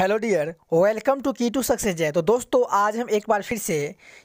Hello dear, welcome to की to success जय। तो दोस्तों, आज हम एक बार फिर से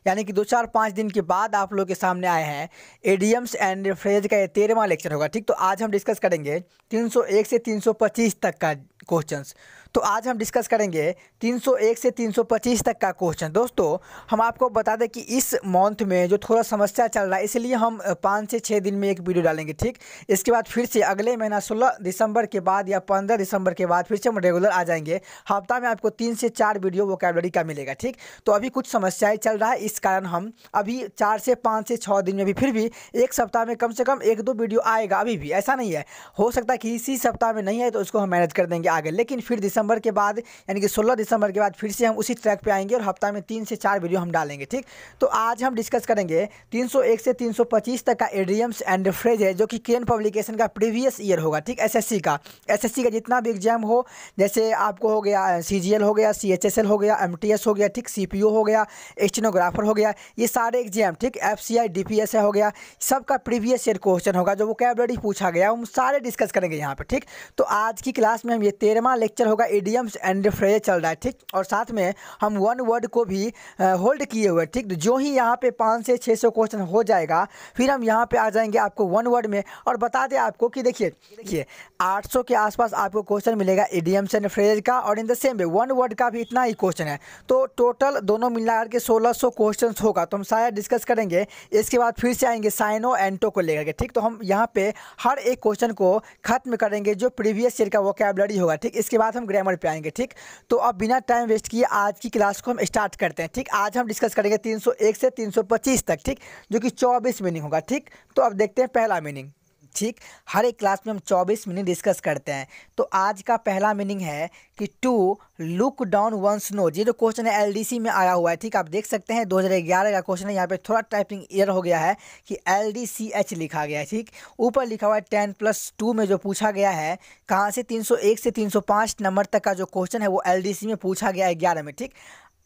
यानी कि 2-4-5 दिन के बाद आप लोग के सामने आए हैं। एडियम्स एंड फ्रेज का ये 13वां लेक्चर होगा। ठीक, तो आज हम डिस्कस करेंगे 301 से 325 तक का क्वेश्चंस। तो आज हम डिस्कस करेंगे 301 से 325 तक का क्वेश्चन। दोस्तों, हम आपको बता दें कि इस मंथ में जो थोड़ा समस्या चल रहा है, इसलिए हम 5 से 6 दिन में एक वीडियो डालेंगे। ठीक, इसके बाद फिर से अगले महीना 16 दिसंबर के बाद या 15 दिसंबर के बाद फिर से हम रेगुलर आ जाएंगे। हफ्ता में आपको 3 से 4 वीडियो वोकैबुलरी का मिलेगा। ठीक, तो अभी कुछ समस्याएं चल रहा है, इस कारण हम अभी 4 से 5 से 6 दिन में भी फिर भी एक सप्ताह में कम से कम 1-2 वीडियो आएगा। अभी भी ऐसा नहीं है, हो सकता है कि इसी सप्ताह में नहीं आए तो उसको हम मैनेज कर देंगे आगे, लेकिन फिर दिसंबर के बाद यानी कि 16 दिसंबर के बाद फिर से हम उसी ट्रैक पे आएंगे और हफ्ता में 3 से 4 वीडियो हम डालेंगे। ठीक, तो आज हम डिस्कस करेंगे 301 से 325 तक का इडियम्स एंड फ्रेजेस, जो कि केन पब्लिकेशन का प्रीवियस ईयर होगा। ठीक, एसएससी का जितना भी एग्जाम हो, जैसे आपको हो गया सीजीएल हो गया, सीएचएसएल हो गया, एमटीएस हो गया, ठीक, सीपीओ हो गया, स्टेनोग्राफर हो गया, ये सारे एग्जाम, ठीक, एफसीआई डीपीएस हो गया, सबका प्रीवियस ईयर क्वेश्चन होगा जो वोकैबुलरी पूछा गया, हम सारे डिस्कस करेंगे यहाँ पे। ठीक, तो आज की क्लास में हम ये 13वां लेक्चर होगा, इडियम्स एंड फ्रेज चल रहा है। ठीक, और साथ में हम वन वर्ड को भी होल्ड किए हुए। ठीक, जो ही यहाँ पे 500 से 600 क्वेश्चन हो जाएगा, फिर हम यहाँ पे आ जाएंगे आपको वन वर्ड में और बता दें आपको कि देखिए 800 के आसपास आपको क्वेश्चन मिलेगा इडियम्स एंड फ्रेज का, और in the same way one word का भी इतना ही क्वेश्चन है। तो टोटल दोनों मिलाकर के 1600 क्वेश्चन होगा, तो हम सारा डिस्कस करेंगे। इसके बाद फिर से आएंगे साइनो एंटो को लेकर के। ठीक, तो हम यहाँ पे हर एक क्वेश्चन को खत्म करेंगे जो प्रीवियस ईयर का वोकैबुलरी होगा। ठीक, इसके बाद हम ग्रामर पे आएंगे। ठीक, तो अब बिना टाइम वेस्ट किए आज की क्लास को हम स्टार्ट करते हैं। ठीक, आज हम डिस्कस करेंगे 301 से 325 तक, ठीक, जो कि 24 मीनिंग होगा। ठीक, तो अब देखते हैं पहला मीनिंग। ठीक, हर एक क्लास में हम 24 मीनिंग डिस्कस करते हैं। तो आज का पहला मीनिंग है कि to look down one's nose. ये जो क्वेश्चन है एलडीसी में आया हुआ है। ठीक, आप देख सकते हैं 2011 का क्वेश्चन है। यहाँ पे थोड़ा टाइपिंग एरर हो गया है कि LDCH लिखा गया है। ठीक, ऊपर लिखा हुआ है 10+2 में जो पूछा गया है कहाँ से 301 से 305 नंबर तक का जो क्वेश्चन है वो LDC में पूछा गया है 11 में। ठीक,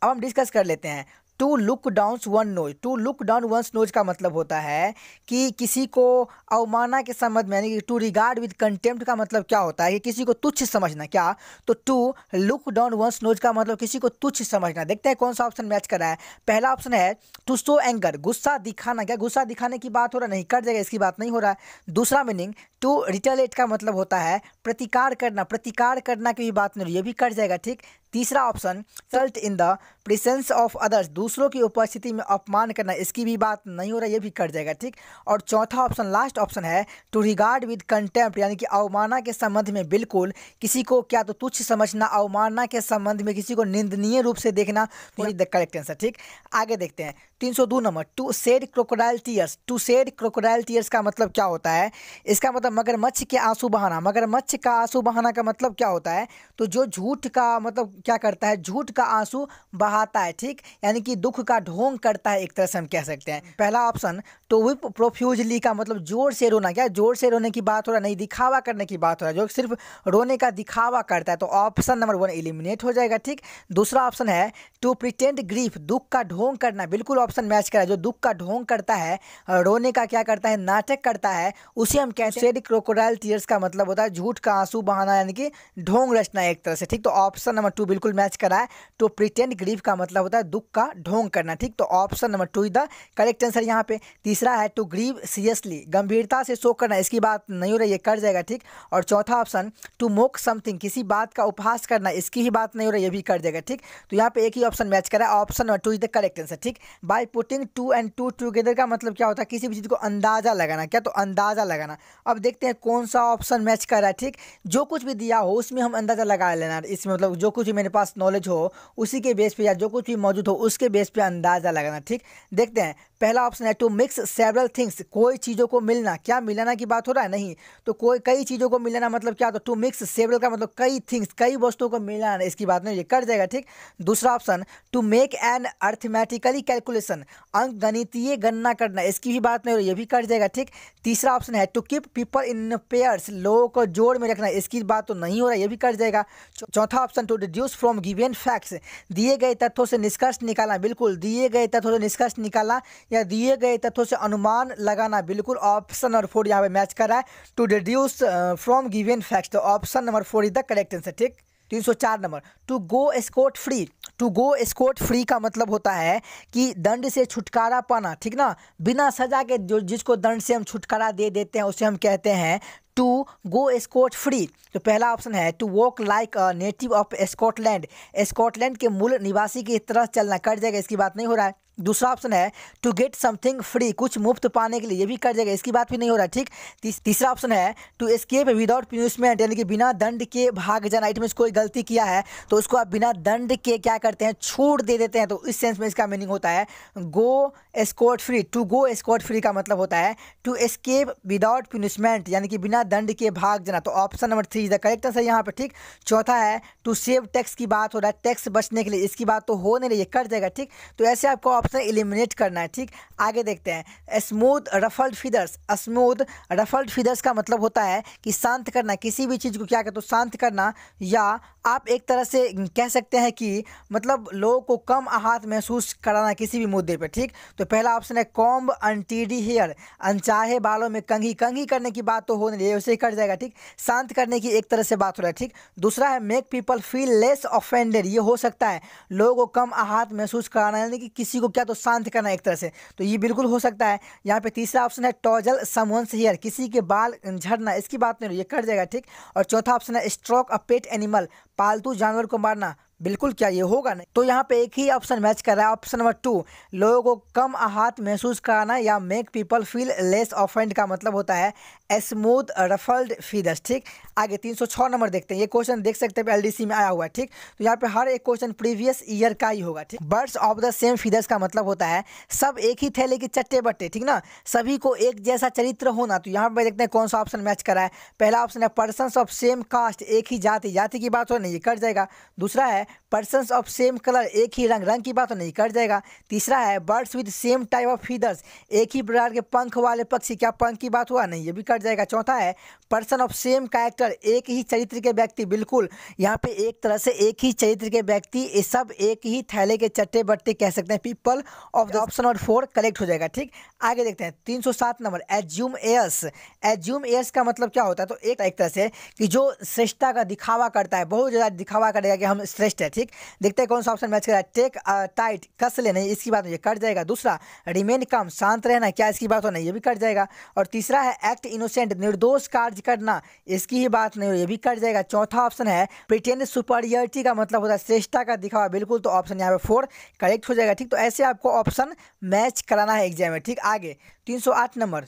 अब हम डिस्कस कर लेते हैं। To look down one nose, to look down one's nose का मतलब होता है कि किसी को अवमानना के संबंध में, यानी कि टू रिगार्ड विद कंटेम्प्ट का मतलब क्या होता है कि किसी को तुच्छ समझना। क्या? तो to look down one's nose का मतलब किसी को तुच्छ समझना। देखते हैं कौन सा ऑप्शन मैच कर रहा है। पहला ऑप्शन है टू शो एंगर, गुस्सा दिखाना। क्या गुस्सा दिखाने की बात हो रहा? नहीं, कर जाएगा, इसकी बात नहीं हो रहा है। दूसरा मीनिंग टू रिटेलिएट का मतलब होता है प्रतिकार करना, प्रतिकार करना की भी बात नहीं, ये भी कर जाएगा। ठीक, तीसरा option Salt in the presence of others, दूसरों की उपस्थिति में अपमान करना, इसकी भी बात नहीं हो रहा, ये भी कर जाएगा। ठीक, और चौथा ऑप्शन लास्ट ऑप्शन है टू रिगार्ड विद कंटेम्प्ट, यानी कि अवमानना के संबंध में बिल्कुल किसी को क्या तो तुच्छ समझना, अवमानना के संबंध में किसी को निंदनीय रूप से देखना, तो द करेक्ट आंसर। ठीक, आगे देखते हैं 302 number, to shed crocodile tears. To shed crocodile tears का मतलब क्या होता है? इसका मतलब मगरमच्छ के आंसू बहाना। मगरमच्छ का आंसू बहाना का मतलब क्या होता है? तो जो झूठ का मतलब क्या करता है, झूठ का आंसू बहाता है। ठीक, यानी कि दुख का ढोंग करता है, एक तरह से हम कह सकते हैं। पहला ऑप्शन टू वीप प्रोफ्यूजली का मतलब जोर से रोना। क्या जोर से रोने की बात हो रहा? नहीं, दिखावा करने की बात हो रहा है, जो सिर्फ रोने का दिखावा करता है, तो ऑप्शन नंबर 1 एलिमिनेट हो जाएगा। ठीक, दूसरा ऑप्शन है टू प्रिटेंड ग्रीफ, दुख का ढोंग करना। बिल्कुल ऑप्शन मैच करा, जो दुख का ढोंग करता है, रोने का क्या करता है, नाटक करता है, उसे हम कहते हैं क्रोकोडाइल टीयर्स का मतलब होता है झूठ का आंसू बहाना, यानी कि ढोंग रचना एक तरह से। ठीक, तो ऑप्शन नंबर 2 बिल्कुल मैच करा है। टू प्रिटेंड ग्रीफ का मतलब होता है दुख का ढोंग करना। ठीक, तो option number 2 is the correct answer यहाँ पे। तीसरा है टू ग्रीव सीरियसली, गंभीरता से शोक करना, इसकी बात नहीं हो रही, ये कर जाएगा। ठीक, और चौथा ऑप्शन टू मोक समथिंग, किसी बात का उपहास करना, इसकी ही बात नहीं हो रही, ये भी कर जाएगा। ठीक, तो यहाँ पे एक ही ऑप्शन मैच करा है, option number 2 is the correct answer. ठीक, by putting two and two together का मतलब क्या होता है? किसी भी चीज़ को अंदाजा लगाना। क्या? तो अंदाजा लगाना। अब देखते हैं कौन सा ऑप्शन मैच कर रहा है। ठीक, जो कुछ भी दिया हो उसमें हम अंदाजा लगा लेना, इसमें मतलब जो कुछ भी मेरे पास नॉलेज हो उसी के बेस पे या जो कुछ भी मौजूद हो उसके बेस पे अंदाजा लगाना। ठीक, देखते हैं पहला ऑप्शन है टू मिक्स सेवरल थिंग्स, कोई चीज़ों को मिलना। क्या मिलाना की बात हो रहा है? नहीं, तो कोई कई चीज़ों को मिलाना मतलब क्या? तो टू मिक्स सेवरल का मतलब कई थिंग्स, कई वस्तुओं को मिलाना, इसकी बात नहीं, ये कर जाएगा। ठीक, दूसरा option to make an arithmetically calculation, अंक गणितीय गणना करना, इसकी भी बात नहीं हो रही, ये भी कर जाएगा। ठीक, तीसरा ऑप्शन है to keep people in pairs, लोगों को जोड़ में रखना, इसकी बात तो नहीं हो रहा, ये भी कर जाएगा। चौथा option to deduce from given facts, दिए गए तथ्यों से निष्कर्ष निकालना। बिल्कुल, दिए गए तथ्यों से निष्कर्ष निकालना या दिए गए तथ्यों से अनुमान लगाना। बिल्कुल ऑप्शन नंबर 4 यहाँ पे मैच कर रहा है, to deduce from given facts, तो option number 4 is the correct answer. ठीक, 304 number, to go scot free. To go scot free का मतलब होता है कि दंड से छुटकारा पाना, ठीक ना, बिना सजा के जो जिसको दंड से हम छुटकारा दे देते हैं उसे हम कहते हैं टू गो स्कॉट फ्री। तो पहला ऑप्शन है to walk like a native of Scotland, Scotland के मूल निवासी की तरह चलना, कट जाएगा, इसकी बात नहीं हो रहा है। दूसरा ऑप्शन है टू गेट समथिंग फ्री, कुछ मुफ्त पाने के लिए, ये भी कर जाएगा, इसकी बात भी नहीं हो रहा, ठीक। तीसरा ऑप्शन है टू एस्केप विदाउट पनिशमेंट, यानी कि बिना दंड के भाग जाना। इट मीन्स कोई गलती किया है तो उसको आप बिना दंड के क्या करते हैं, छूट दे देते हैं, तो इस सेंस में इसका मीनिंग होता है go scot free. To go scot free का मतलब होता है टू एस्केप विदाउट पनिशमेंट, यानी कि बिना दंड के भाग जाना। तो option number 3 is the correct answer यहाँ पे, ठीक। चौथा है टू सेव टैक्स की बात हो रहा है, टैक्स बचने के लिए, इसकी बात तो हो नहीं रही है, कट जाएगा, ठीक। तो ऐसे आपको ऑप्शन एलिमिनेट करना है, ठीक। आगे देखते हैं, smooth ruffled feathers. Smooth ruffled feathers का मतलब होता है कि शांत करना, किसी भी चीज़ को क्या कहते हो, शांत करना, या आप एक तरह से कह सकते हैं कि मतलब लोगों को कम आहत महसूस कराना किसी भी मुद्दे पे, ठीक। तो पहला ऑप्शन है कॉम्ब अनटीडी हेयर, अनचाहे बालों में कंघी, कंघी करने की बात तो हो नहीं रही है, उसे कर जाएगा, ठीक। शांत करने की एक तरह से बात हो रहा है, ठीक। दूसरा है make people feel less offended, ये हो सकता है लोगों को कम आहत महसूस कराना, यानी कि किसी को क्या तो शांत करना एक तरह से, तो ये बिल्कुल हो सकता है यहाँ पे। तीसरा ऑप्शन है टॉजल समवन्स हेयर, किसी के बाल झड़ना, इसकी बात नहीं, ये कर जाएगा, ठीक। और चौथा ऑप्शन है स्ट्रोक अ पेट एनिमल, पालतू जानवर को मारना, बिल्कुल क्या ये होगा नहीं। तो यहाँ पे एक ही ऑप्शन मैच कर रहा है, ऑप्शन नंबर 2, लोगों को कम आहत महसूस कराना या make people feel less offend का मतलब होता है स्मूथ रफल्ड फीदर्स, ठीक। आगे 306 नंबर देखते हैं, ये क्वेश्चन देख सकते हैं एलडीसी में आया हुआ है, ठीक। तो यहाँ पे हर एक क्वेश्चन प्रीवियस ईयर का ही होगा, ठीक। Birds of the same feathers का मतलब होता है सब एक ही थैले के चट्टे बट्टे, ठीक ना, सभी को एक जैसा चरित्र होना। तो यहाँ पे देखते हैं कौन सा ऑप्शन मैच करा है। पहला ऑप्शन है पर्सन्स ऑफ सेम कास्ट, एक ही जाति, जाति की बात हो नहीं, ये कट जाएगा। दूसरा है पर्सन्स ऑफ सेम कलर, एक ही रंग, रंग की बात तो नहीं, कट जाएगा। तीसरा है birds with same type of feathers, एक ही प्रकार के पंख वाले पक्षी, क्या पंख की बात हुआ नहीं, ये भी कट जाएगा। चौथा है पर्सन ऑफ सेम कैरेक्टर, एक ही चरित्र के व्यक्ति, बिल्कुल यहाँ पे एक तरह से एक ही चरित्र के व्यक्ति, ये सब एक ही थैले के चट्टे बट्टे कह सकते हैं, people of the, option number 4 correct हो जाएगा, ठीक। आगे देखते हैं 307 number, assume airs. Assume airs का मतलब क्या होता है, तो एक तरह से कि जो श्रेष्ठता का दिखावा करता है, बहुत ज़्यादा दिखावा करेगा कि हम श्रेष्ठ है, ठीक। देखते हैं कौन सा ऑप्शन मैच कर रहा है। टेक टाइट, कस लेना, इसकी बात हो, ये कट जाएगा। दूसरा रिमेन काम, शांत रहना, क्या इसकी बात हो नहीं, ये भी कट जाएगा। और तीसरा है एक्ट इनोसेंट, निर्दोष कार्य करना, इसकी ही बात नहीं हो, ये भी कट जाएगा। चौथा ऑप्शन है प्रिटेंड सुपीरियरिटी का मतलब होता है श्रेष्ठता का दिखावा, बिल्कुल, तो ऑप्शन यहाँ पे 4 करेक्ट हो जाएगा, ठीक। तो ऐसे आपको ऑप्शन मैच कराना है एग्जाम में, ठीक। आगे 308 नंबर,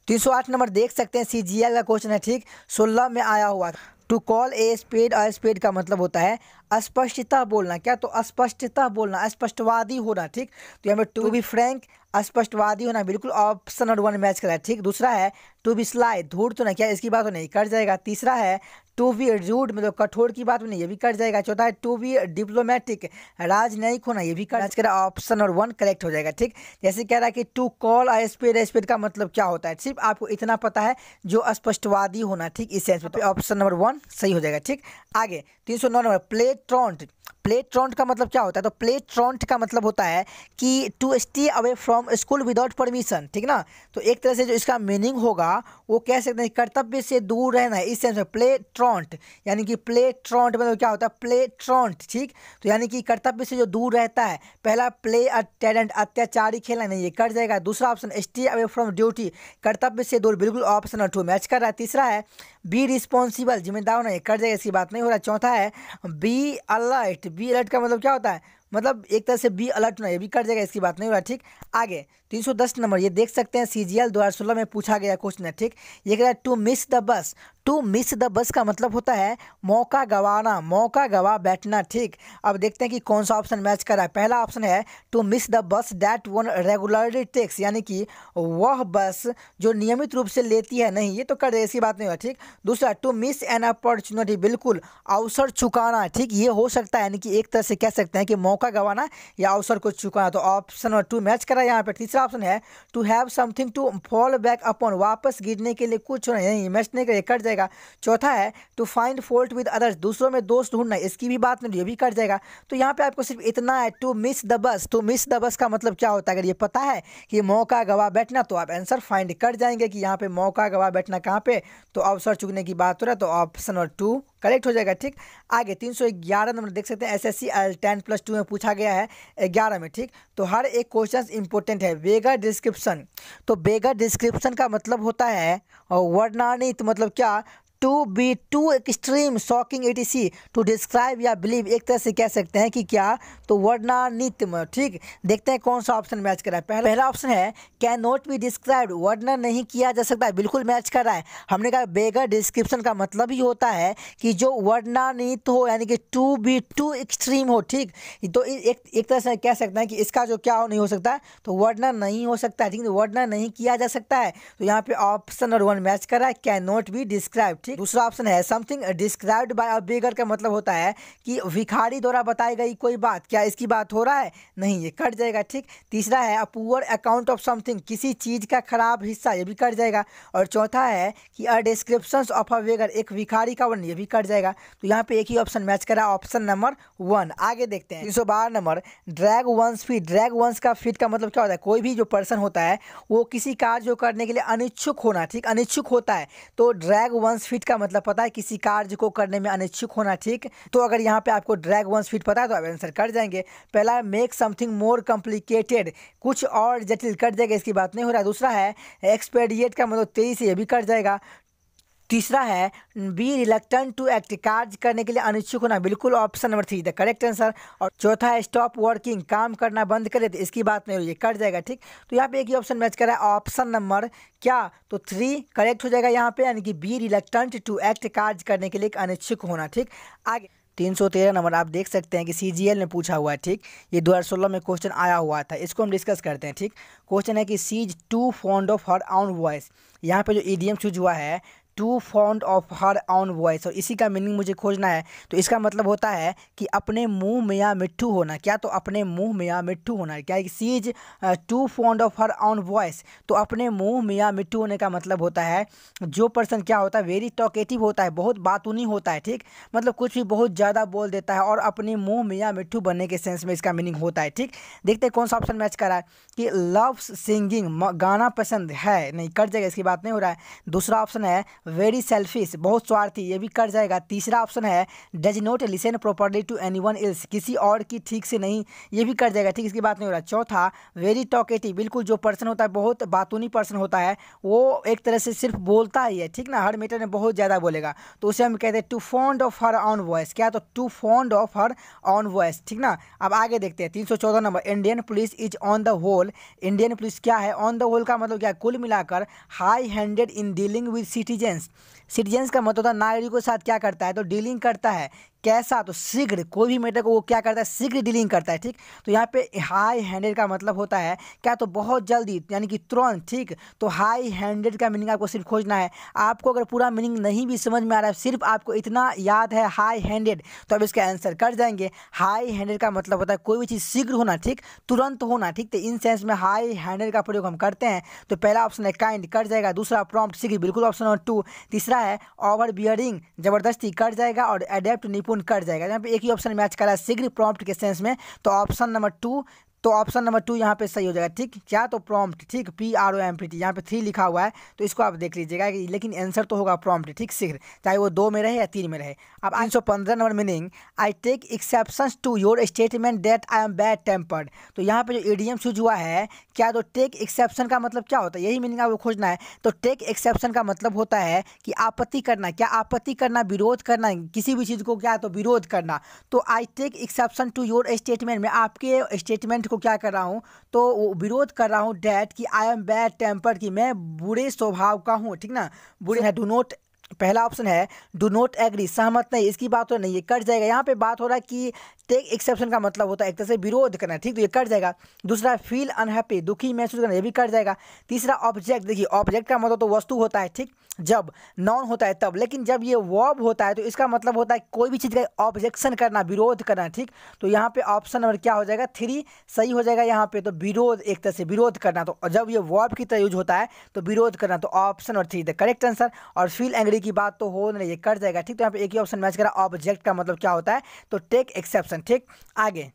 308 नंबर देख सकते हैं, सीजीएल का क्वेश्चन है, ठीक। 16 में आया हुआ। टू कॉल ए स्पेड का मतलब होता है अस्पष्टता बोलना, क्या तो अस्पष्टता बोलना, स्पष्टवादी होना, ठीक। तो यहाँ पे टू बी फ्रैंक, अस्पष्टवादी होना, बिल्कुल ऑप्शन नंबर 1 मैच कर रहा है, ठीक। दूसरा है टू बी स्लाई, धूर्त तो ना, क्या इसकी बात हो नहीं, कट जाएगा। तीसरा है टू बी रूड, मतलब कठोर की बात नहीं, ये भी कट जाएगा। चौथा है टू बी डिप्लोमेटिक, राजनयिक होना, ये भी कट कर ऑप्शन नंबर 1 करेक्ट हो जाएगा, ठीक। जैसे कह रहा है कि टू कॉल अ स्पेड का मतलब क्या होता है, सिर्फ आपको इतना पता है जो अस्पष्टवादी होना, ठीक, इस सेंस में, तो ऑप्शन नंबर 1 सही हो जाएगा, ठीक। आगे 309 नंबर, प्लेट्रॉन्ट। प्लेट्रॉन्ट का मतलब क्या होता है, तो प्लेट्रॉन्ट का मतलब होता है कि to stay away from school without permission, ठीक ना। तो एक तरह से जो इसका मीनिंग होगा वो कह सकते हैं कर्तव्य से दूर रहना है, इस सेंस में प्लेट्रॉन्ट, यानी कि प्लेट्रॉन्ट मतलब क्या होता है, प्लेट्रॉन्ट, ठीक। तो यानी कि कर्तव्य से जो दूर रहता है। पहला प्ले अटेंडेंट, अत्याचारी खेलना, नहीं, ये कट जाएगा। दूसरा option stay away from duty, कर्तव्य से दूर, बिल्कुल ऑप्शन नंबर 2 मैच कर रहा है। तीसरा है बी रिस्पॉन्सिबल, जिम्मेदार होना, ये कट जाएगा, इसकी बात नहीं हो रहा है। चौथा है बी अलर्ट, बी अलर्ट का मतलब क्या होता है, मतलब एक तरह से बी अलर्ट होना, ये भी कर जाएगा, इसकी बात नहीं हो रहा, ठीक। आगे 310 नंबर, ये देख सकते हैं सीजीएल 2016 में पूछा गया क्वेश्चन है, ठीक। ये कह रहा है to miss the bus. To miss the bus का मतलब होता है मौका गंवाना, मौका गंवा बैठना, ठीक। अब देखते हैं कि कौन सा ऑप्शन मैच कर रहा है। पहला ऑप्शन है to miss the bus that one regularly takes, यानी कि वह बस जो नियमित रूप से लेती है, नहीं, ये तो कर दे, इसकी बात नहीं हो, ठीक। दूसरा टू मिस एन अपॉर्चुनिटी, बिल्कुल अवसर चुकाना, ठीक, ये हो सकता है, यानी कि एक तरह से कह सकते हैं कि मौका मौका गंवाना या अवसर को चुकाना। तो ऑप्शन नंबर 2 मैच करा यहाँ पे। तीसरा ऑप्शन है to have something to fall back upon, वापस गिरने के लिए कुछ नहीं, मैच नहीं करे, कट जाएगा। चौथा है to find fault with others, दूसरों में दोष ढूंढना, इसकी भी बात नहीं, ये भी कट जाएगा। तो यहाँ पे आपको सिर्फ इतना है टू मिस द बस। तो मिस द बस का मतलब क्या होता है, अगर ये पता है कि मौका गवा बैठना तो आप आंसर फाइंड कर जाएंगे कि यहाँ पे मौका गवा बैठना कहाँ पे, तो अवसर चुकने की बात हो रहा है, तो ऑप्शन नंबर 2 करेक्ट हो जाएगा। ठीक, आगे 311 नंबर देख सकते हैं, एसएससी 10+2 में पूछा गया है 11 में। ठीक, तो हर एक क्वेश्चन इंपॉर्टेंट है। बेगर डिस्क्रिप्शन, तो बेगर डिस्क्रिप्शन का मतलब होता है वर्णनातीत, मतलब क्या, to be too extreme shocking etc, to describe या बिलीव, एक तरह से कह सकते हैं कि क्या, तो वर्णनातीत। ठीक, देखते हैं कौन सा ऑप्शन मैच कर रहा है। पहला ऑप्शन है कैन नॉट बी डिस्क्राइब्ड, वर्णन नहीं किया जा सकता है, बिल्कुल मैच कर रहा है। हमने कहा बेगर डिस्क्रिप्शन का मतलब ही होता है कि जो वर्णनातीत हो, यानी कि टू बी टू एक्सट्रीम हो। ठीक, तो एक तरह से कह सकते हैं कि इसका जो क्या नहीं हो सकता है, तो वर्णन नहीं हो सकता है। ठीक, वर्णन नहीं किया जा सकता है, तो यहाँ पे ऑप्शन नंबर 1 मैच कर रहा है, कैन नॉट बी डिस्क्राइब। दूसरा ऑप्शन है समथिंग डिस्क्राइब्ड बाय अ बेगर, का मतलब होता है कि भिखारी द्वारा बताई गई कोई बात, क्या इसकी बात हो रहा है, नहीं, ये कट जाएगा। ठीक, तीसरा है a poor account of something, किसी चीज का खराब हिस्सा, ये भी कट जाएगा। और चौथा है कि अ डिस्क्रिप्शन ऑफ अ बेगर, एक भिखारी का वर्णन, ये भी कट जाएगा। तो यहाँ पे एक ही ऑप्शन मैच करा, ऑप्शन नंबर 1। आगे देखते हैं 312 number, drag one's feet, drag one's का फीट का मतलब क्या होता है, कोई भी जो पर्सन होता है वो किसी कार्य को करने के लिए अनिच्छुक होना। ठीक, अनिच्छुक होता है, तो ड्रैग वंस फीट का मतलब पता है किसी कार्य को करने में अनिच्छुक होना। ठीक, तो अगर यहाँ पे आपको ड्रैग वंस फीट पता है तो आप आंसर कर जाएंगे। पहला है मेक समथिंग मोर कॉम्प्लिकेटेड, कुछ और जटिल, कट जाएगा, इसकी बात नहीं हो रहा है। दूसरा है एक्सपेडिएट का मतलब तेजी से, ये भी कट जाएगा। तीसरा है बी रिलक्टेंट टू एक्ट, कार्य करने के लिए अनिच्छुक होना, बिल्कुल option number 3 the correct answer. और चौथा है स्टॉप वर्किंग, काम करना बंद करे, तो इसकी बात नहीं हो रही है, कट जाएगा। ठीक, तो यहाँ पे एक ही ऑप्शन मैच कर रहा है, ऑप्शन नंबर क्या, तो 3 करेक्ट हो जाएगा यहाँ पे, यानी कि बी रिलक्टेंट टू एक्ट, कार्य करने के लिए अनिच्छुक होना। ठीक, आगे 313 नंबर आप देख सकते हैं कि सीजीएल में पूछा हुआ है। ठीक, ये 2016 में क्वेश्चन आया हुआ था, इसको हम डिस्कस करते हैं। ठीक, क्वेश्चन है कि she is too fond of her own voice, यहाँ पे जो ईडीएम चूज हुआ है too fond of her own voice, और इसी का मीनिंग मुझे खोजना है। तो इसका मतलब होता है कि अपने मुंह में या मिट्ठू होना, क्या, तो अपने मुंह में या मिट्ठू होना, क्या, she is too fond of her own voice, तो अपने मुंह में या मिट्ठू होने का मतलब होता है जो पर्सन क्या होता है, वेरी टॉकेटिव होता है, बहुत बातूनी होता है। ठीक, मतलब कुछ भी बहुत ज़्यादा बोल देता है, और अपने मुंह में या मिट्ठू बनने के सेंस में इसका मीनिंग होता है। ठीक, देखते हैं कौन सा ऑप्शन मैच कर रहा है कि लव सिंगिंग, गाना पसंद है, नहीं, कट जाएगा, इसकी बात नहीं हो रहा है। दूसरा ऑप्शन है वेरी सेल्फिश, बहुत स्वार्थी, ये भी कट जाएगा। तीसरा ऑप्शन है does not listen properly to anyone else, किसी और की ठीक से नहीं, ये भी कट जाएगा। ठीक, इसकी बात नहीं हो रहा है। चौथा वेरी टॉकेटिव, बिल्कुल जो पर्सन होता है बहुत बातूनी पर्सन होता है, वो एक तरह से सिर्फ बोलता ही है। ठीक ना, हर मैटर में बहुत ज़्यादा बोलेगा, तो उसे हम कहते हैं to fond of her own voice, क्या, तो to fond of her own voice. ठीक ना, अब आगे देखते हैं 314 number, Indian police is on the whole, Indian police क्या है, ऑन द होल का मतलब क्या, कुल मिलाकर high handed in dealing with citizens, citizens का मतलब होता है नागरिकों के साथ क्या करता है, तो डीलिंग करता है, कैसा, तो शीघ्र, कोई भी मैटर को वो क्या करता है, शीघ्र डीलिंग करता है। ठीक, तो यहाँ पे हाई हैंडेड का मतलब होता है क्या, तो बहुत जल्दी, यानी कि तुरंत। ठीक, तो हाई हैंडेड का मीनिंग आपको सिर्फ खोजना है। आपको अगर पूरा मीनिंग नहीं भी समझ में आ रहा है, सिर्फ आपको इतना याद है हाई हैंडेड, तो अब इसका आंसर कर जाएंगे। हाई हैंडेड का मतलब होता है कोई भी चीज़ शीघ्र होना, ठीक, तुरंत होना। ठीक, तो इन सेंस में हाई हैंडेड का प्रयोग हम करते हैं। तो पहला ऑप्शन है काइंड, कर जाएगा। दूसरा प्रॉम्प्ट, शीघ्र, बिल्कुल ऑप्शन नंबर 2। तीसरा है ओवर बियरिंग, जबरदस्ती, कर जाएगा। और एडेप्ट, निपुण, कर जाएगा। यहाँ पे एक ही ऑप्शन मैच करा है शीघ्र प्रॉम्प्ट के सेंस में, तो ऑप्शन नंबर 2, तो ऑप्शन नंबर 2 यहाँ पे सही हो जाएगा। ठीक, क्या, तो प्रॉम्प्ट। ठीक, PROMPT, यहाँ पे 3 लिखा हुआ है, तो इसको आप देख लीजिएगा, लेकिन आंसर तो होगा प्रॉम्प्ट। ठीक, शीघ्र, चाहे वो 2 में रहे या 3 में रहे। अब 315 number meaning, I take exceptions to your statement that I am bad tempered, तो यहाँ पे जो ईडीएम चूज हुआ है क्या, तो टेक एक्सेप्शन का मतलब क्या होता है, यही मीनिंग आपको खोजना है। तो टेक एक्सेप्शन का मतलब होता है कि आपत्ति करना, क्या, आपत्ति करना, विरोध करना, किसी भी चीज़ को क्या, तो विरोध करना। तो I take exception to your statement, मैं आपके स्टेटमेंट को क्या कर रहा हूँ, तो विरोध कर रहा हूँ, डैट कि आई एम बैड टेम्पर्ड, कि मैं बुरे स्वभाव का हूँ। ठीक ना, बुरे है, डू नॉट पहला ऑप्शन है डू नॉट एग्री, सहमत नहीं, इसकी बात हो नहीं, ये कट जाएगा। यहाँ पे बात हो रहा है कि टेक एक्सेप्शन का मतलब होता है एक तरह से विरोध करना, ठीक, तो ये कट जाएगा। दूसरा फील अनहैप्पी, दुखी महसूस करना, ये भी कट जाएगा। तीसरा ऑब्जेक्ट, देखिए ऑब्जेक्ट का मतलब तो वस्तु होता है, ठीक, जब नाउन होता है तब, लेकिन जब ये वर्ब होता है तो इसका मतलब होता है कोई भी चीज़ का ऑब्जेक्शन करना, विरोध करना, ठीक, तो यहाँ पे ऑप्शन नंबर क्या हो जाएगा 3 सही हो जाएगा यहाँ पे। तो विरोध, एक तरह से विरोध करना, तो जब ये वर्ब की तरह यूज होता है तो विरोध करना, तो option number 3 the correct answer. और फील एंग्री की बात तो हो नहीं, ये कट जाएगा, ठीक, तो यहाँ पे एक ही ऑप्शन मैच करा, ऑब्जेक्ट का मतलब क्या होता है तो टेक एक्सेप्शन, ठीक। आगे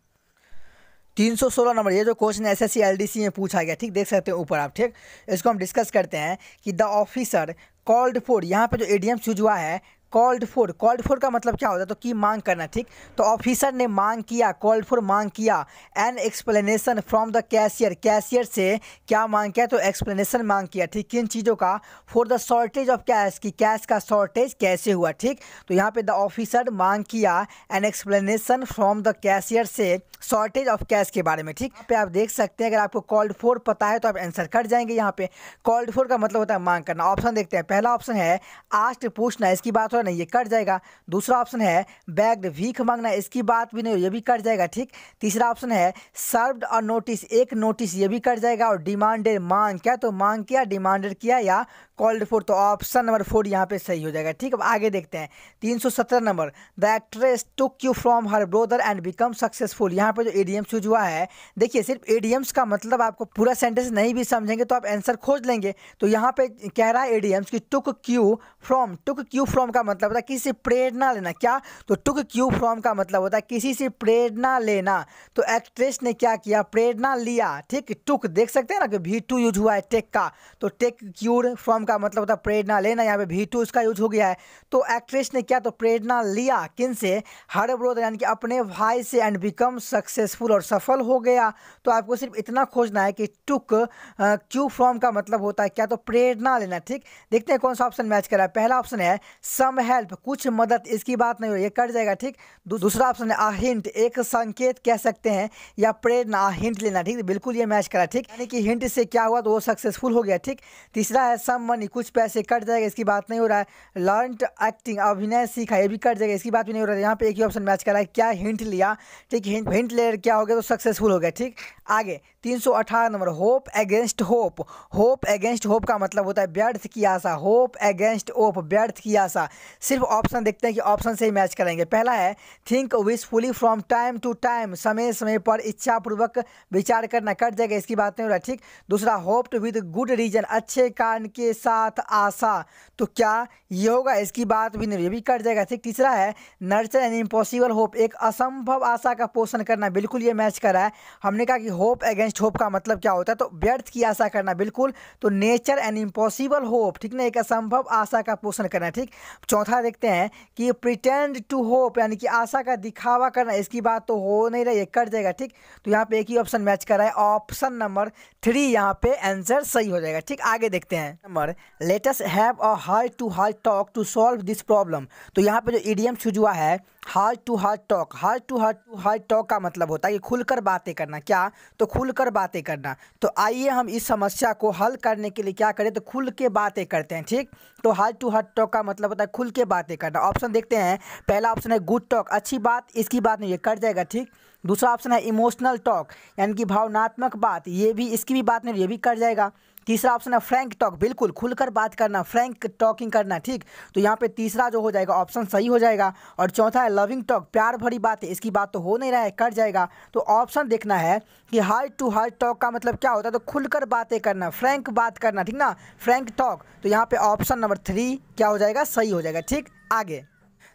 316 नंबर, ये जो क्वेश्चन एसएससी एलडीसी में पूछा गया, ठीक, देख सकते हैं ऊपर आप, ठीक, इसको हम डिस्कस करते हैं कि द ऑफिसर कॉल्ड फॉर, यहाँ पे जो एडीएम यूज हुआ है कॉल्ड फॉर, कॉल्ड फॉर का मतलब क्या होता है तो की मांग करना, ठीक, तो ऑफिसर ने मांग किया, कॉल्ड फॉर मांग किया, an explanation from the cashier, cashier से क्या मांग किया तो एक्सप्लेनेशन मांग किया, ठीक, किन चीज़ों का, for the shortage of cash, की कैश का शॉर्टेज कैसे हुआ, ठीक, तो यहाँ पे द ऑफिसर मांग किया an explanation from the cashier से शॉर्टेज ऑफ कैश के बारे में, ठीक, यहाँ पे आप देख सकते हैं अगर आपको कॉल्ड फॉर पता है तो आप आंसर कर जाएंगे। यहाँ पे कॉल्ड फॉर का मतलब होता है मांग करना। ऑप्शन देखते हैं, पहला ऑप्शन है आस्ट, पूछना, इसकी बात हो नहीं, ये कट जाएगा। दूसरा ऑप्शन है बैग्ड, भीख मांगना, इसकी बात भी नहीं हो, ये भी कट जाएगा, ठीक। तीसरा ऑप्शन है सर्व्ड और नोटिस, एक नोटिस, ये भी कट जाएगा। और डिमांडेड, मांग क्या तो मांग किया, डिमांडेड किया या कॉल्ड फॉर, तो ऑप्शन नंबर 4 यहाँ पे सही हो जाएगा, ठीक। अब आगे देखते हैं 317 number, the actress took you from her brother and become successful, यहाँ पे जो एडीएम्स यूज हुआ है, देखिए सिर्फ एडीएम्स का मतलब आपको पूरा सेंटेंस नहीं भी समझेंगे तो आप आंसर खोज लेंगे। तो यहाँ पे कह रहा है एडीएम्स की took cue from, took cue from का मतलब होता है किसी से प्रेरणा लेना, क्या तो टुक क्यू फ्रॉम का मतलब होता है किसी से प्रेरणा लेना। तो एक्ट्रेस ने क्या किया, प्रेरणा लिया, ठीक, टुक देख सकते हैं ना कि V2 यूज हुआ है टेक का, तो टेक क्यूर फ्रॉम का मतलब होता है प्रेरणा लेना, यहाँ पे V2 उसका यूज हो गया है। तो एक्ट्रेस ने क्या तो प्रेरणा लिया, किन से, हर ब्रदर यानी कि अपने भाई से, एंड बिकम सक्सेसफुल, और सफल हो गया। तो आपको सिर्फ इतना खोजना है कि टुक क्यू फ्रॉम का मतलब होता है क्या तो प्रेरणा लेना, ठीक। देखते हैं कौन सा ऑप्शन मैच कर रहा है। पहला ऑप्शन है सम हेल्प, कुछ मदद, इसकी बात नहीं हो, ये कट जाएगा, ठीक। दूसरा ऑप्शन है हिंट, एक संकेत कह सकते हैं, या प्रेरणा, हिंट लेना, ठीक, बिल्कुल ये मैच करा, ठीक, यानी कि हिंट से क्या हुआ तो वो सक्सेसफुल हो गया, ठीक। तीसरा है सम मनी, कुछ पैसे, कट जाएगा, इसकी बात नहीं हो रहा है। लर्न एक्टिंग, अभिनय सीखा, ये भी कट जाएगा, इसकी बात भी नहीं हो रहा है। यहाँ पे एक ही ऑप्शन मैच करा है, क्या हिंट लिया, ठीक, हिंट ले क्या हो गया तो सक्सेसफुल हो गया, ठीक। आगे 318 number, hope against hope, hope against hope का मतलब होता है व्यर्थ की आशा, होप अगेंस्ट होप, व्यर्थ की आशा। सिर्फ ऑप्शन देखते हैं कि ऑप्शन से ही मैच करेंगे। पहला है think wishfully from time to time, समय समय पर इच्छापूर्वक विचार करना, कट जाएगा, इसकी बात नहीं हो रहा, ठीक। दूसरा होप्ड विद गुड रीजन, अच्छे कारण के साथ आशा, तो क्या ये होगा, इसकी बात भी नहीं, ये भी कट जाएगा, ठीक। तीसरा है नर्चर एन इम्पॉसिबल होप, एक असंभव आशा का पोषण करना, बिल्कुल ये मैच कर रहा है। हमने कहा कि होप अगेंस्ट होप का मतलब क्या होता है तो व्यर्थ की आशा करना, बिल्कुल, तो नेचर एन इम्पॉसिबल होप, ठीक ना, एक असंभव आशा का पोषण करना, ठीक। चौथा देखते हैं कि प्रिटेंड टू होप, यानी कि आशा का दिखावा करना, इसकी बात तो हो नहीं रही, कट जाएगा, ठीक। तो यहाँ पे एक ही ऑप्शन मैच कर रहा है, ऑप्शन नंबर 3 यहाँ पे आंसर सही हो जाएगा, ठीक। आगे देखते हैं number, let us have a heart to heart talk to solve this problem, तो यहाँ पे जो इडियम यूज हुआ है heart to heart talk, heart to heart talk का मतलब होता है कि खुलकर बातें करना, क्या तो खुलकर बातें करना। तो आइए हम इस समस्या को हल करने के लिए क्या करें तो खुल के बातें करते हैं, ठीक। तो हार्ट टू हार्ट टॉक का मतलब होता है खुल के बातें करना। ऑप्शन देखते हैं, पहला ऑप्शन है गुड टॉक, अच्छी बात, इसकी बात नहीं, ये कट जाएगा, ठीक। दूसरा ऑप्शन है इमोशनल टॉक, यानी कि भावनात्मक बात, ये भी, इसकी भी बात नहीं, ये भी कट जाएगा। तीसरा ऑप्शन है फ्रैंक टॉक, बिल्कुल खुलकर बात करना, फ्रैंक टॉकिंग करना, ठीक। तो यहाँ पे तीसरा जो हो जाएगा ऑप्शन सही हो जाएगा। और चौथा है लविंग टॉक, प्यार भरी बात है, इसकी बात तो हो नहीं रहा है, कट जाएगा। तो ऑप्शन देखना है कि हार्ट टू हार्ट टॉक का मतलब क्या होता है तो खुलकर बातें करना, फ्रैंक बात करना, ठीक ना, फ्रैंक टॉक। तो यहाँ पे ऑप्शन नंबर 3 क्या हो जाएगा, सही हो जाएगा, ठीक। आगे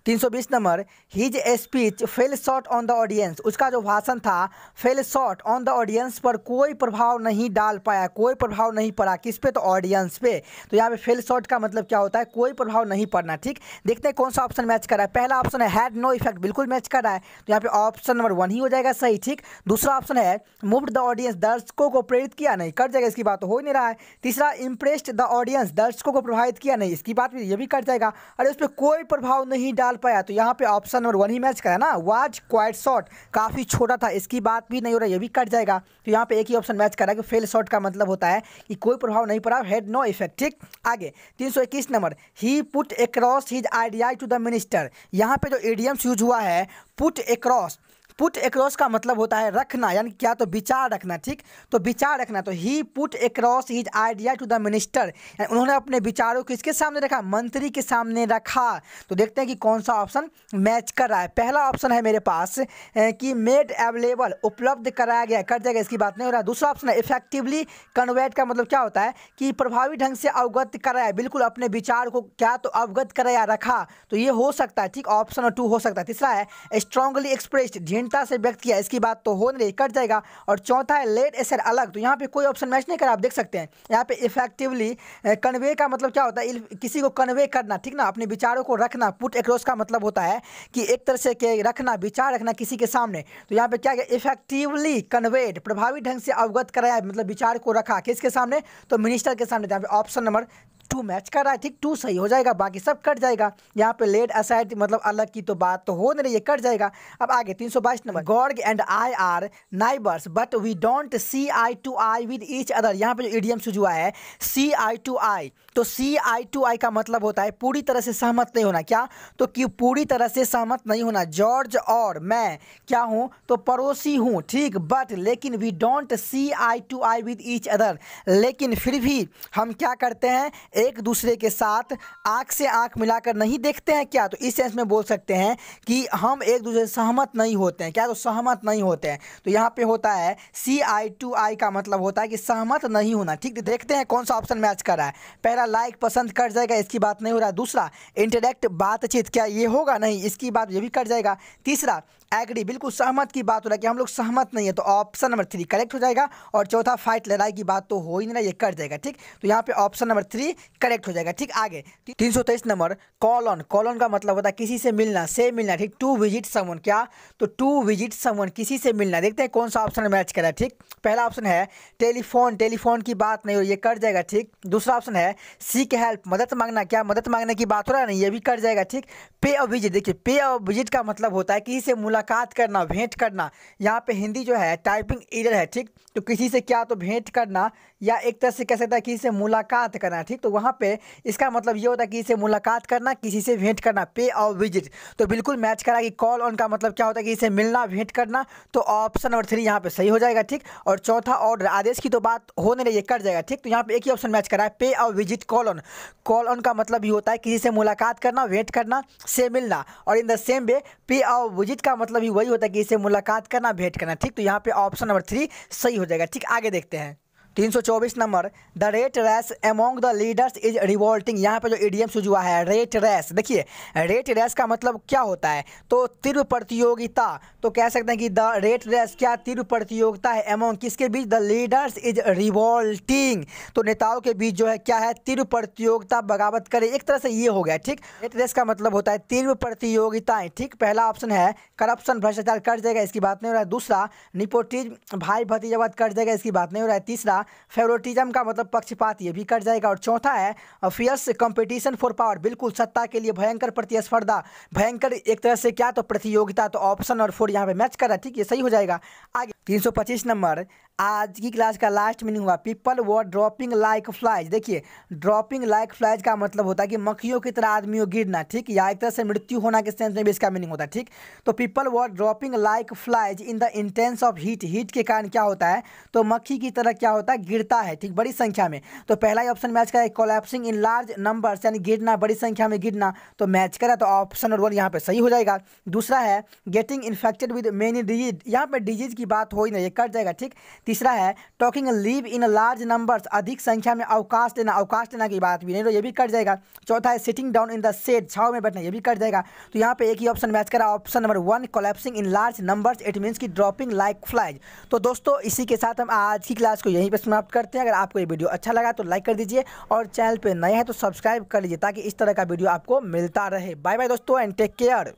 320 number, his speech fail short on the audience, उसका जो भाषण था fail short on the audience पर कोई प्रभाव नहीं डाल पाया, कोई प्रभाव नहीं पड़ा, किस पे तो ऑडियंस पे। तो यहाँ पे फेल शॉर्ट का मतलब क्या होता है कोई प्रभाव नहीं पड़ना, ठीक। देखते हैं कौन सा ऑप्शन मैच कर रहा है। पहला ऑप्शन है हैड नो इफेक्ट, बिल्कुल मैच कर रहा है, तो यहाँ पे ऑप्शन नंबर 1 ही हो जाएगा सही, ठीक। दूसरा ऑप्शन है मूव्ड द ऑडियंस, दर्शकों को प्रेरित किया, नहीं, कट जाएगा, इसकी बात तो हो ही नहीं रहा है। तीसरा इम्प्रेस्ड द ऑडियंस, दर्शकों को प्रभावित किया, नहीं, इसकी बात भी, ये भी कट जाएगा। अरे उस पर कोई प्रभाव नहीं डाल निकाल पाया, तो यहाँ पे ऑप्शन नंबर 1 ही मैच करा ना, वाज क्वाइट शॉर्ट, काफ़ी छोटा था, इसकी बात भी नहीं हो रहा, ये भी कट जाएगा। तो यहाँ पे एक ही ऑप्शन मैच करा कि फेल शॉर्ट का मतलब होता है कि कोई प्रभाव नहीं पड़ा, हैड नो इफेक्ट। ठीक, आगे 321 number, he put across his idea to the minister. यहाँ पे जो इडियम्स यूज हुआ है पुट अक्रॉस, पुट अक्रॉस का मतलब होता है रखना, यानी क्या, तो विचार रखना। ठीक, तो विचार रखना, तो he put across his idea to the minister, उन्होंने अपने विचारों को किसके सामने रखा, मंत्री के सामने रखा। तो देखते हैं कि कौन सा ऑप्शन मैच कर रहा है। पहला ऑप्शन है मेरे पास कि मेड अवेलेबल, उपलब्ध कराया गया, कर जाएगा, इसकी बात नहीं हो रहा है। दूसरा ऑप्शन है इफेक्टिवली कन्वेट का मतलब क्या होता है कि प्रभावी ढंग से अवगत कराया, बिल्कुल अपने विचार को क्या, तो अवगत कराया, रखा, तो ये हो सकता है। ठीक, ऑप्शन नंबर 2 हो सकता है। तीसरा है स्ट्रांगली एक्सप्रेस्ड, से व्यक्त किया, इसकी बात तो हो नहीं, कट जाएगा। और चौथा है लेट एसर अलग, तो यहाँ पे कोई ऑप्शन मैच नहीं करा, आप देख सकते हैं। यहाँ पे इफेक्टिवली कन्वे का मतलब क्या होता है, किसी को कन्वे करना, ठीक ना, अपने विचारों को रखना। पुट अक्रॉस का मतलब होता है कि एक तरह से के रखना, विचार रखना किसी के सामने। तो यहाँ पे क्या है, इफेक्टिवली कन्वेड, प्रभावी ढंग से अवगत कराया, मतलब विचार को रखा किसके सामने, तो मिनिस्टर के सामने। यहाँ पे ऑप्शन नंबर 2 मैच कर रहा है। ठीक, 2 सही हो जाएगा, बाकी सब कट जाएगा। यहाँ पे लेट असाइड मतलब अलग की तो बात तो हो नहीं रही है, कट जाएगा। अब आगे 322 नंबर, गॉर्ग and I are neighbours but we don't see eye to eye with each other. यहाँ पे जो इडियम यूज हुआ है सी आई टू आई, तो सी आई टू आई का मतलब होता है पूरी तरह से सहमत नहीं होना। क्या, तो कि पूरी तरह से सहमत नहीं होना। जॉर्ज और मैं क्या हूँ, तो पड़ोसी हूँ। ठीक, बट लेकिन we don't see eye to eye with each other, लेकिन फिर भी हम क्या करते हैं, एक दूसरे के साथ आंख से आंख मिलाकर नहीं देखते हैं। क्या, तो इस सेंस में बोल सकते हैं कि हम एक दूसरे से सहमत नहीं होते हैं। क्या, तो सहमत नहीं होते हैं। तो यहाँ पे होता है सी आई टू आई का मतलब होता है कि सहमत नहीं होना। ठीक, देखते हैं कौन सा ऑप्शन मैच कर रहा है। पहला लाइक पसंद कर जाएगा, इसकी बात नहीं हो रहा है। दूसरा इंटरेक्ट बातचीत, क्या ये होगा, नहीं, इसकी बात ये भी कर जाएगा। तीसरा एग्री, बिल्कुल सहमत की बात हो रहा है कि हम लोग सहमत नहीं है, तो ऑप्शन नंबर 3 करेक्ट हो जाएगा। और चौथा फाइट, लड़ाई की बात तो हो ही नहीं रहा, ये कर जाएगा। ठीक, तो यहाँ पे ऑप्शन नंबर 3 करेक्ट हो जाएगा। ठीक, आगे 323 नंबर, कॉलन, कॉलन का मतलब होता है किसी से मिलना, से मिलना। ठीक, टू विजिट समवन, क्या, तो टू विजिट समवन, किसी से मिलना। देखते हैं कौन सा ऑप्शन मैच करा है। ठीक, पहला ऑप्शन है टेलीफोन, टेलीफोन की बात नहीं हो, ये कर जाएगा। ठीक, दूसरा ऑप्शन है सीक हेल्प, मदद मांगना, क्या मदद मांगने की बात हो रहा है, नहीं, ये भी कर जाएगा। ठीक, पे अ विजिट, देखिए पे अ विजिट का मतलब होता है किसी से मुलाकात करना, भेंट करना। यहाँ पे हिंदी जो है टाइपिंग एरर है। ठीक, तो किसी से क्या, तो भेंट करना, या एक तरह से कह सकता है किसी से मुलाकात करना। ठीक, तो वहाँ पे इसका मतलब ये होता है किसी से मुलाकात करना, किसी से भेंट करना, पे और विजिट। तो बिल्कुल मैच करा कि कॉल ऑन का मतलब क्या होता है, किसी से मिलना, भेंट करना। तो ऑप्शन नंबर 3 यहाँ पे सही हो जाएगा। ठीक, और चौथा ऑर्डर, आदेश की तो बात होने रही है, कर जाएगा। ठीक, तो यहाँ पे एक ही ऑप्शन मैच करा है, पे और visit call on. Call on का मतलब ये होता है किसी से मुलाकात करना, भेंट करना, से मिलना। और इन द सेम वे पे और विजिट का मतलब ही वही होता है किसी से मुलाकात करना, भेंट करना। ठीक, तो यहाँ पे ऑप्शन नंबर 3 सही हो जाएगा। ठीक, आगे देखते हैं 324 number, the rat race among the leaders is revolting. यहाँ पे जो इडियम यूज हुआ है रेट रेस, देखिए रेट रेस का मतलब क्या होता है, तो तीव्र प्रतियोगिता। तो कह सकते हैं कि द रेट रेस क्या, तीव्र प्रतियोगिता है एमोंग किसके बीच, द लीडर्स इज रिवोल्टिंग, तो नेताओं के बीच जो है क्या है, तीव्र प्रतियोगिता, बगावत करे, एक तरह से ये हो गया। ठीक, रेट रेस का मतलब होता है तीव्र प्रतियोगिताएं। ठीक, पहला ऑप्शन है करप्शन, भ्रष्टाचार, कर जाएगा, इसकी बात नहीं हो रहा है। दूसरा निपोटिज्म, भाई भतीजावाद, कर जाएगा, इसकी बात नहीं हो रहा है। तीसरा फेवरेटिज्म का मतलब पक्षपात, ये भी कट जाएगा। और चौथा है फियर्स कंपटीशन फॉर पावर, बिल्कुल सत्ता के लिए भयंकर प्रतिस्पर्धा, भयंकर एक तरह से क्या, तो प्रतियोगिता। तो ऑप्शन और 4 यहाँ पे मैच कर रहा है। ठीक, ये सही हो जाएगा। आगे 325 नंबर, आज की क्लास का लास्ट मीनिंग हुआ people were dropping like flies. देखिए ड्रॉपिंग लाइक फ्लाइज का मतलब होता है कि मक्खियों की तरह आदमियों गिरना। ठीक, या एक तरह से मृत्यु होना के सेंस में भी इसका मीनिंग होता है। ठीक, तो people were dropping like flies in the intense of heat, heat के कारण क्या होता है, तो मक्खी की तरह क्या होता है, गिरता है। ठीक, बड़ी संख्या में। तो पहला ही ऑप्शन मैच करा है कोलैप्सिंग इन लार्ज नंबर्स, यानी गिरना, बड़ी संख्या में गिरना, तो मैच करा, तो ऑप्शन नंबर 1 यहाँ पे सही हो जाएगा। दूसरा है getting infected with many disease, यहाँ पे डिजीज की बात हो ही नहीं, ये कट जाएगा। ठीक, तीसरा है talking leave in large numbers, अधिक संख्या में अवकाश लेना, अवकाश लेना की बात भी नहीं, तो ये भी कट जाएगा। चौथा है sitting down in the shade, छाव में बैठना, ये भी कट जाएगा। तो यहाँ पे एक ही ऑप्शन मैच करा, option number 1 collapsing in large numbers, it means की ड्रॉपिंग लाइक फ्लाइज। तो दोस्तों इसी के साथ हम आज की क्लास को यहीं पर समाप्त करते हैं। अगर आपको ये वीडियो अच्छा लगा तो लाइक कर दीजिए, और चैनल पे नए हैं तो सब्सक्राइब कर लीजिए, ताकि इस तरह का वीडियो आपको मिलता रहे। बाय बाय दोस्तों एंड टेक केयर।